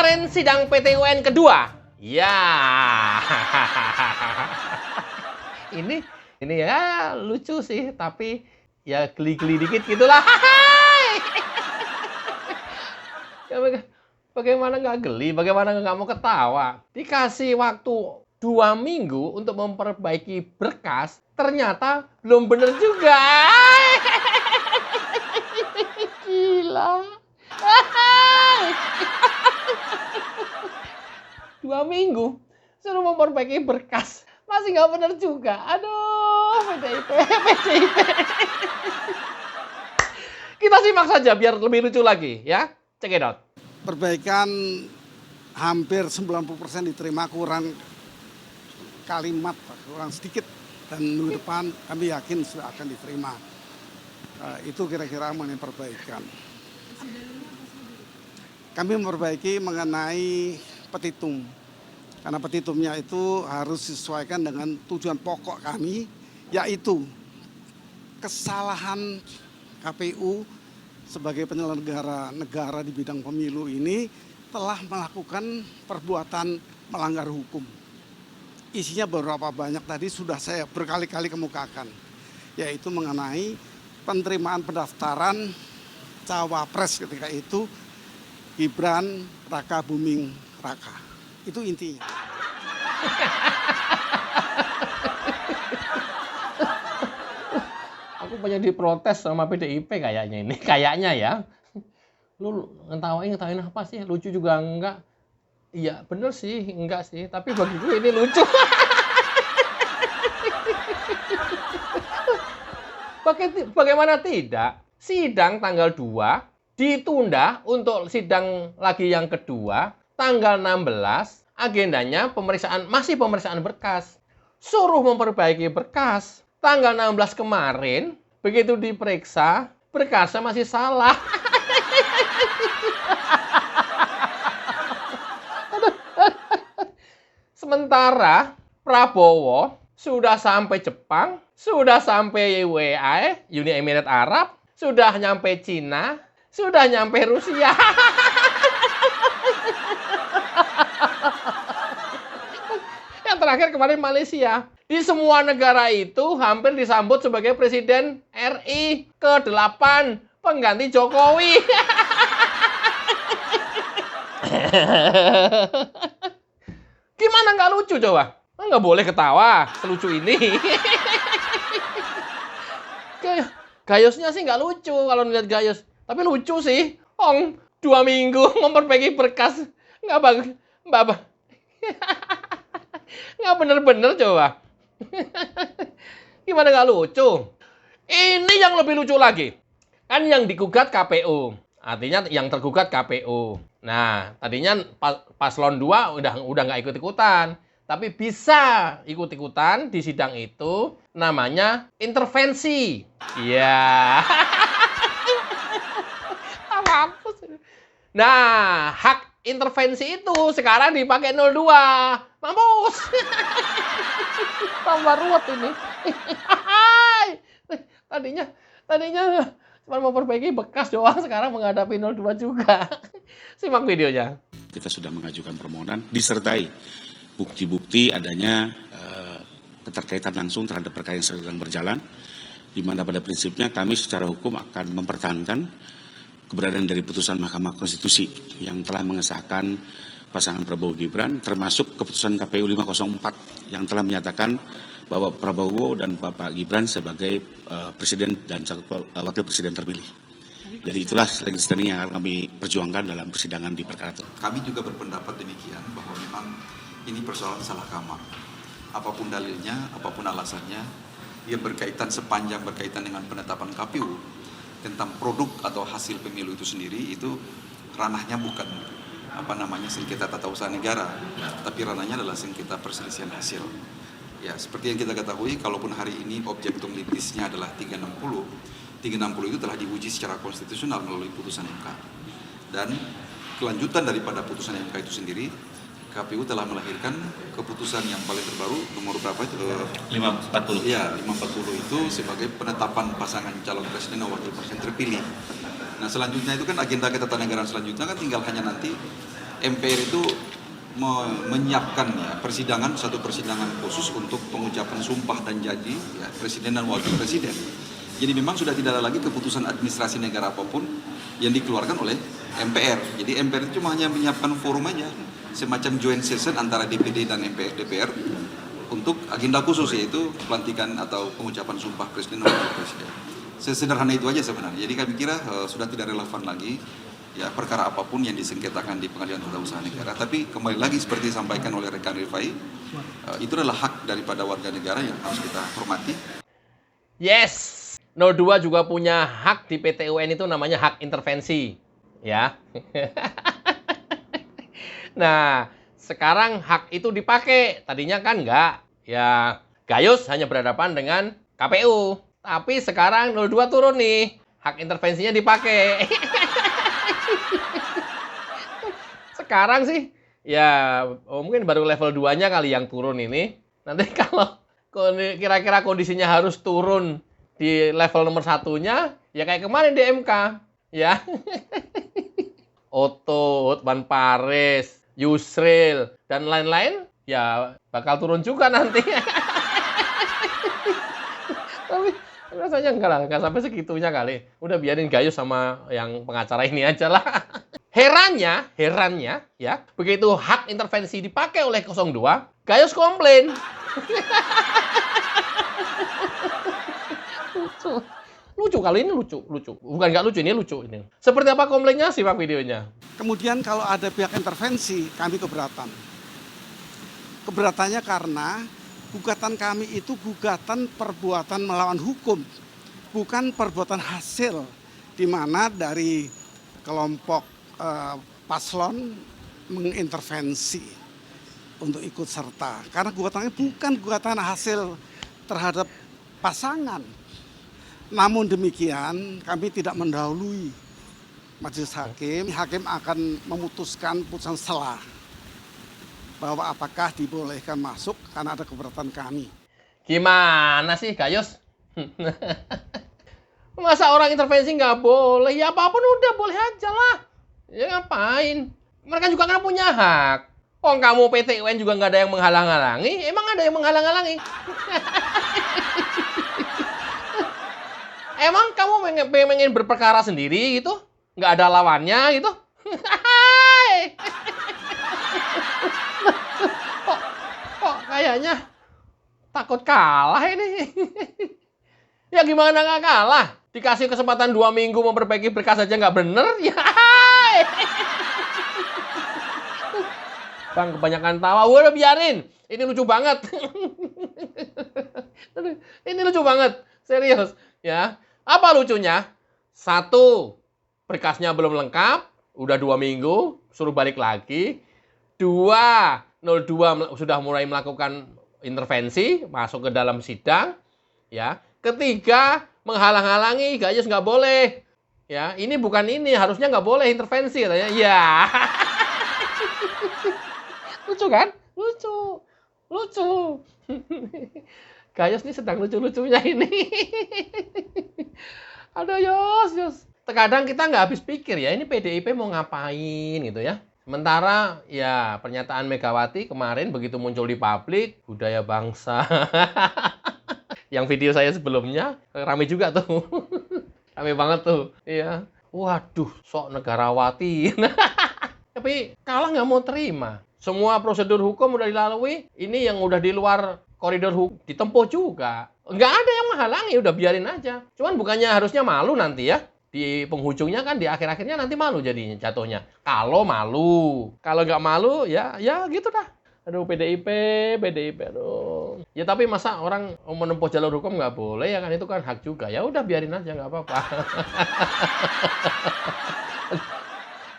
Kemarin sidang PT UN kedua. Ya. Ini ya lucu sih, tapi ya geli-geli dikit gitulah. Ya, bagaimana nggak geli, bagaimana nggak mau ketawa? Dikasih waktu 2 minggu untuk memperbaiki berkas, ternyata belum bener juga. Gila. 2 minggu suruh memperbaiki berkas, masih nggak bener juga. Aduh, PDIP. Kita simak saja biar lebih lucu lagi ya. Check it out. Perbaikan hampir 90% diterima, kurang kalimat, kurang sedikit. Dan minggu depan kami yakin sudah akan diterima. Itu kira-kira mengenai perbaikan. Kami memperbaiki mengenai petitum. Karena petitumnya itu harus disesuaikan dengan tujuan pokok kami, yaitu kesalahan KPU sebagai penyelenggara negara di bidang pemilu ini telah melakukan perbuatan melanggar hukum. Isinya beberapa banyak tadi sudah saya berkali-kali kemukakan, yaitu mengenai penerimaan pendaftaran cawapres ketika itu Gibran Raka Buming Raka. Itu intinya. Aku banyak diprotes sama PDIP kayaknya ini. Kayaknya ya. Lu ngetawain apa sih? Lucu juga enggak? Iya, bener sih, enggak sih. Tapi bagi gue ini lucu. Bagaimana tidak? Sidang tanggal 2 ditunda untuk sidang lagi yang kedua tanggal 16. Agendanya masih pemeriksaan berkas. Suruh memperbaiki berkas. Tanggal 16 kemarin, begitu diperiksa, berkasnya masih salah. Sementara Prabowo sudah sampai Jepang, sudah sampai UAE, Uni Emirat Arab, sudah nyampe Cina, sudah nyampe Rusia. Yang terakhir kemarin Malaysia. Di semua negara itu hampir disambut sebagai Presiden RI ke-8, pengganti Jokowi. Gimana nggak lucu coba? Nggak boleh ketawa, selucu ini. Gayusnya sih nggak lucu kalau ngeliat Gayus. Tapi lucu sih. 2 minggu memperbaiki berkas. Nggak bener-bener coba. Gimana nggak lucu? Ini yang lebih lucu lagi. Kan yang digugat KPU. Artinya yang tergugat KPU. Nah, tadinya paslon 2 udah nggak ikut-ikutan. Tapi bisa ikut-ikutan di sidang itu. Namanya intervensi. Iya. Nah, hak intervensi itu sekarang dipakai 02. Mampus. Tambah ruwet ini. Tadinya cuma mau perbaiki bekas doang, sekarang menghadapi 02 juga. Simak videonya. Kita sudah mengajukan permohonan disertai bukti-bukti adanya keterkaitan langsung terhadap perkara yang sedang berjalan, di mana pada prinsipnya kami secara hukum akan mempertahankan keberadaan dari putusan Mahkamah Konstitusi yang telah mengesahkan pasangan Prabowo Gibran, termasuk keputusan KPU 504 yang telah menyatakan bahwa Prabowo dan Bapak Gibran sebagai presiden dan wakil presiden terpilih. Jadi itulah legislasi yang akan kami perjuangkan dalam persidangan di perkara itu. Kami juga berpendapat demikian bahwa memang ini persoalan salah kamar. Apapun dalilnya, apapun alasannya, yang sepanjang berkaitan dengan penetapan KPU tentang produk atau hasil pemilu itu sendiri, itu ranahnya bukan sengketa tata usaha negara, tapi ranahnya adalah sengketa perselisihan hasil. Ya, seperti yang kita ketahui, kalaupun hari ini objektum litisnya adalah 360 itu telah diuji secara konstitusional melalui putusan MK. Dan kelanjutan daripada putusan MK itu sendiri, KPU telah melahirkan keputusan yang paling terbaru, nomor berapa itu? 540. Ya, 540 itu sebagai penetapan pasangan calon presiden dan wakil presiden terpilih. Nah, selanjutnya itu kan agenda ketatanegaraan selanjutnya kan tinggal hanya nanti MPR itu menyiapkan ya persidangan, satu persidangan khusus untuk pengucapan sumpah dan janji ya, presiden dan wakil presiden. Jadi memang sudah tidak ada lagi keputusan administrasi negara apapun yang dikeluarkan oleh MPR. Jadi MPR itu cuma hanya menyiapkan forum aja, semacam joint session antara DPD dan DPR untuk agenda khusus, yaitu pelantikan atau pengucapan sumpah presiden dan wakil presiden. Sesederhana itu aja sebenarnya. Jadi kami kira sudah tidak relevan lagi ya perkara apapun yang disengketakan di Pengadilan Tata Usaha Negara. Tapi kembali lagi seperti disampaikan oleh rekan Rifai, itu adalah hak daripada warga negara yang harus kita hormati. Yes, 02 juga punya hak di PT UN, itu namanya hak intervensi, ya. Nah, sekarang hak itu dipakai. Tadinya kan enggak. Ya, Gayus hanya berhadapan dengan KPU. Tapi sekarang 02 turun nih. Hak intervensinya dipakai. Sekarang sih, ya mungkin baru level 2-nya kali yang turun ini. Nanti kalau kira-kira kondisinya harus turun di level nomor 1-nya, ya kayak kemarin di MK. Ya. Otto, Hotman Paris, Yusril, dan lain-lain, ya bakal turun juga nanti. Tapi rasanya enggak lah, enggak sampai segitunya kali. Udah biarin Gayus sama yang pengacara ini aja lah. Herannya, ya, begitu hak intervensi dipakai oleh 02, Gayus komplain. Lucu kali ini, lucu. Bukan nggak lucu, ini lucu ini. Seperti apa komplainnya? Simak videonya. Kemudian kalau ada pihak intervensi, kami keberatan. Keberatannya karena gugatan kami itu gugatan perbuatan melawan hukum, bukan perbuatan hasil, di mana dari kelompok paslon mengintervensi untuk ikut serta. Karena gugatannya bukan gugatan hasil terhadap pasangan. Namun demikian, kami tidak mendahului majelis hakim. Hakim akan memutuskan putusan selah bahwa apakah dibolehkan masuk karena ada keberatan kami. Gimana sih, Gayus? Masa orang intervensi nggak boleh? Ya apapun udah boleh aja lah. Ya ngapain? Mereka juga kan punya hak. Oh, kamu PT UN juga nggak ada yang menghalang-halangi? Emang ada yang menghalang-halangi? Emang kamu pengen berperkara sendiri gitu? Nggak ada lawannya gitu? kok kayaknya takut kalah ini. Ya gimana nggak kalah? Dikasih kesempatan 2 minggu memperbaiki berkas aja nggak bener? Ya. Bang, kebanyakan tawa. Udah biarin. Ini lucu banget. Ini lucu banget. Serius. Ya. Apa lucunya? 1, berkasnya belum lengkap, udah 2 minggu, suruh balik lagi. 2, 02 sudah mulai melakukan intervensi, masuk ke dalam sidang. Ya. 3, menghalang-halangi, Gayus nggak boleh. Ya, ini bukan ini, harusnya nggak boleh intervensi katanya. Ya. Lucu kan? Lucu. Gayus ini sedang lucu-lucunya ini. Aduh, Yos. Terkadang kita nggak habis pikir ya, ini PDIP mau ngapain gitu ya. Sementara ya pernyataan Megawati kemarin begitu muncul di publik, budaya bangsa. Yang video saya sebelumnya, rame juga tuh. Rame banget tuh. Iya. Waduh, sok negarawati. Tapi kalah nggak mau terima. Semua prosedur hukum udah dilalui, ini yang udah di luar koridor hukum ditempuh juga. Nggak ada yang menghalangi, udah biarin aja. Cuman bukannya harusnya malu nanti ya. Di penghujungnya kan, di akhir-akhirnya nanti malu jadinya jatuhnya. Kalau malu. Kalau nggak malu, ya gitu dah. Aduh, PDIP, aduh. Ya tapi masa orang menempuh jalur hukum nggak boleh ya kan, itu kan hak juga. Ya udah biarin aja, nggak apa-apa.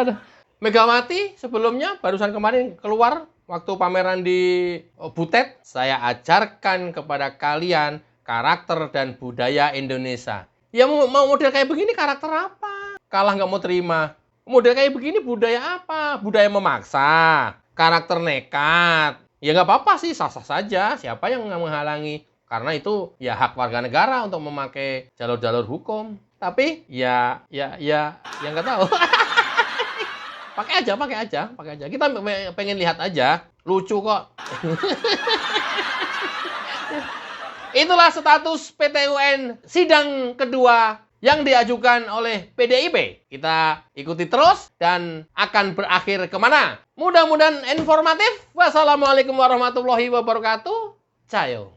Aduh. Megawati sebelumnya barusan kemarin keluar waktu pameran di Butet, saya ajarkan kepada kalian karakter dan budaya Indonesia. Ya mau model kayak begini karakter apa? Kalah nggak mau terima. Model kayak begini budaya apa? Budaya memaksa, karakter nekat. Ya nggak apa-apa sih, sah-sah saja. Siapa yang menghalangi? Karena itu ya hak warga negara untuk memakai jalur-jalur hukum. Tapi ya nggak tahu. Pakai aja. Kita pengen lihat aja. Lucu kok. Itulah status PT UN sidang kedua yang diajukan oleh PDIP. Kita ikuti terus dan akan berakhir kemana? Mudah-mudahan informatif. Wassalamualaikum warahmatullahi wabarakatuh. Cayo.